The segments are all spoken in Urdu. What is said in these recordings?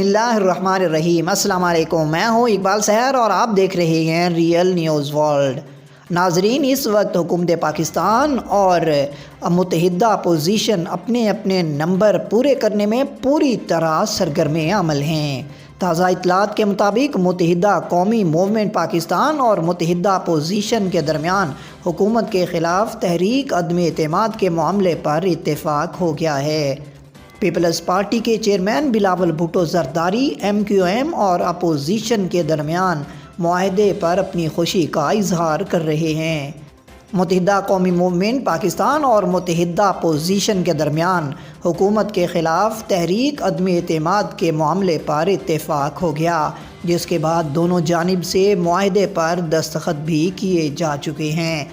بسم اللہ الرحمن الرحیم۔ السلام علیکم، میں ہوں اقبال سحر اور آپ دیکھ رہے ہیں ریئل نیوز ورلڈ۔ ناظرین، اس وقت حکومت پاکستان اور متحدہ اپوزیشن اپنے اپنے نمبر پورے کرنے میں پوری طرح سرگرم عمل ہیں۔ تازہ اطلاعات کے مطابق متحدہ قومی موومنٹ پاکستان اور متحدہ اپوزیشن کے درمیان حکومت کے خلاف تحریک عدم اعتماد کے معاملے پر اتفاق ہو گیا ہے۔ پیپلز پارٹی کے چیئرمین بلاول بھٹو زرداری MQM اور اپوزیشن کے درمیان معاہدے پر اپنی خوشی کا اظہار کر رہے ہیں۔ متحدہ قومی موومنٹ پاکستان اور متحدہ اپوزیشن کے درمیان حکومت کے خلاف تحریک عدم اعتماد کے معاملے پر اتفاق ہو گیا، جس کے بعد دونوں جانب سے معاہدے پر دستخط بھی کیے جا چکے ہیں۔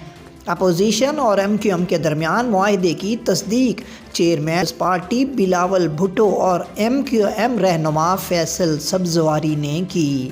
اپوزیشن اور MQM کے درمیان معاہدے کی تصدیق چیئرمین پارٹی بلاول بھٹو اور MQM رہنما فیصل سبزواری نے کی۔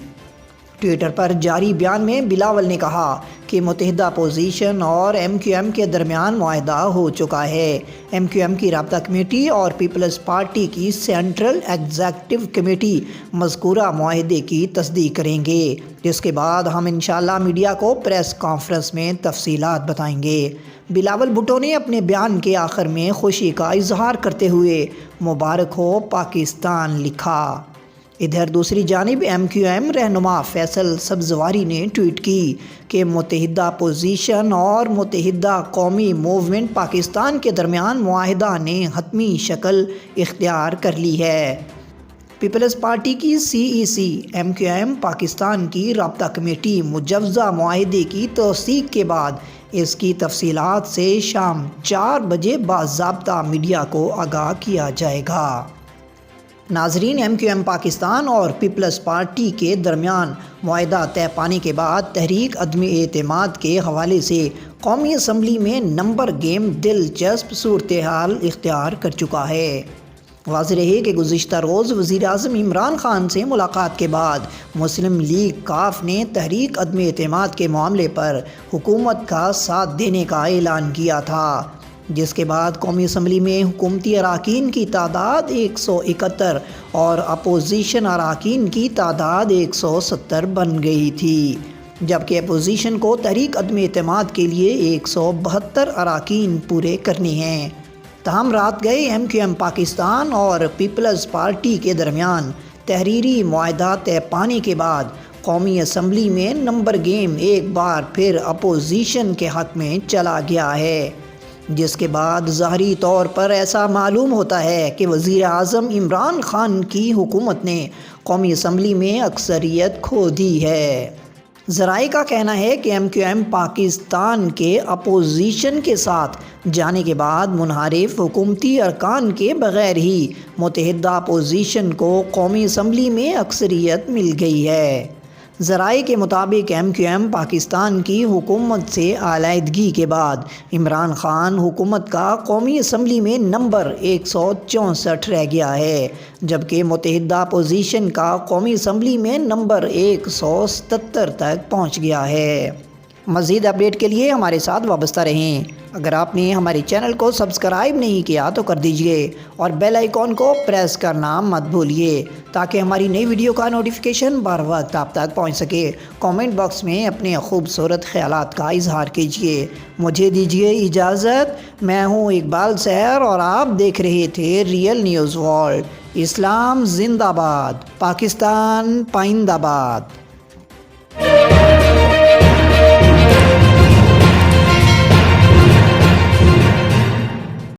ٹویٹر پر جاری بیان میں بلاول نے کہا کہ متحدہ اپوزیشن اور MQM کے درمیان معاہدہ ہو چکا ہے۔ MQM کی رابطہ کمیٹی اور پیپلز پارٹی کی سینٹرل ایگزیکٹو کمیٹی مذکورہ معاہدے کی تصدیق کریں گے، جس کے بعد ہم انشاءاللہ میڈیا کو پریس کانفرنس میں تفصیلات بتائیں گے۔ بلاول بھٹو نے اپنے بیان کے آخر میں خوشی کا اظہار کرتے ہوئے مبارک ہو پاکستان لکھا۔ ادھر دوسری جانب MQM رہنما فیصل سبزواری نے ٹویٹ کی کہ متحدہ اپوزیشن اور متحدہ قومی موومنٹ پاکستان کے درمیان معاہدہ نے حتمی شکل اختیار کر لی ہے۔ پیپلز پارٹی کی CEC MQM پاکستان کی رابطہ کمیٹی مجوزہ معاہدے کی توثیق کے بعد اس کی تفصیلات سے شام 4 بجے باضابطہ میڈیا کو آگاہ کیا جائے گا۔ ناظرین، MQM پاکستان اور پیپلز پارٹی کے درمیان معاہدہ طے پانے کے بعد تحریک عدم اعتماد کے حوالے سے قومی اسمبلی میں نمبر گیم دلچسپ صورتحال اختیار کر چکا ہے۔ واضح رہے کہ گزشتہ روز وزیر اعظم عمران خان سے ملاقات کے بعد مسلم لیگ کاف نے تحریک عدم اعتماد کے معاملے پر حکومت کا ساتھ دینے کا اعلان کیا تھا، جس کے بعد قومی اسمبلی میں حکومتی اراکین کی تعداد 171 اور اپوزیشن اراکین کی تعداد 170 بن گئی تھی، جبکہ اپوزیشن کو تحریک عدم اعتماد کے لیے 172 اراکین پورے کرنے ہیں۔ تاہم رات گئے MQM پاکستان اور پیپلز پارٹی کے درمیان تحریری معاہدہ طے پانے کے بعد قومی اسمبلی میں نمبر گیم ایک بار پھر اپوزیشن کے حق میں چلا گیا ہے، جس کے بعد ظاہری طور پر ایسا معلوم ہوتا ہے کہ وزیر اعظم عمران خان کی حکومت نے قومی اسمبلی میں اکثریت کھو دی ہے۔ ذرائع کا کہنا ہے کہ MQM پاکستان کے اپوزیشن کے ساتھ جانے کے بعد منحرف حکومتی ارکان کے بغیر ہی متحدہ اپوزیشن کو قومی اسمبلی میں اکثریت مل گئی ہے۔ ذرائع کے مطابق MQM پاکستان کی حکومت سے علیحدگی کے بعد عمران خان حکومت کا قومی اسمبلی میں نمبر 164 رہ گیا ہے، جبکہ متحدہ اپوزیشن کا قومی اسمبلی میں نمبر 177 تک پہنچ گیا ہے۔ مزید اپڈیٹ کے لیے ہمارے ساتھ وابستہ رہیں۔ اگر آپ نے ہمارے چینل کو سبسکرائب نہیں کیا تو کر دیجئے اور بیل آئیکن کو پریس کرنا مت بھولیے تاکہ ہماری نئی ویڈیو کا نوٹیفیکیشن بر وقت آپ تک پہنچ سکے۔ کامنٹ باکس میں اپنے خوبصورت خیالات کا اظہار کیجئے۔ مجھے دیجئے اجازت۔ میں ہوں اقبال سحر اور آپ دیکھ رہے تھے ریئل نیوز ورلڈ۔ اسلام زندہ باد، پاکستان پائندہ باد۔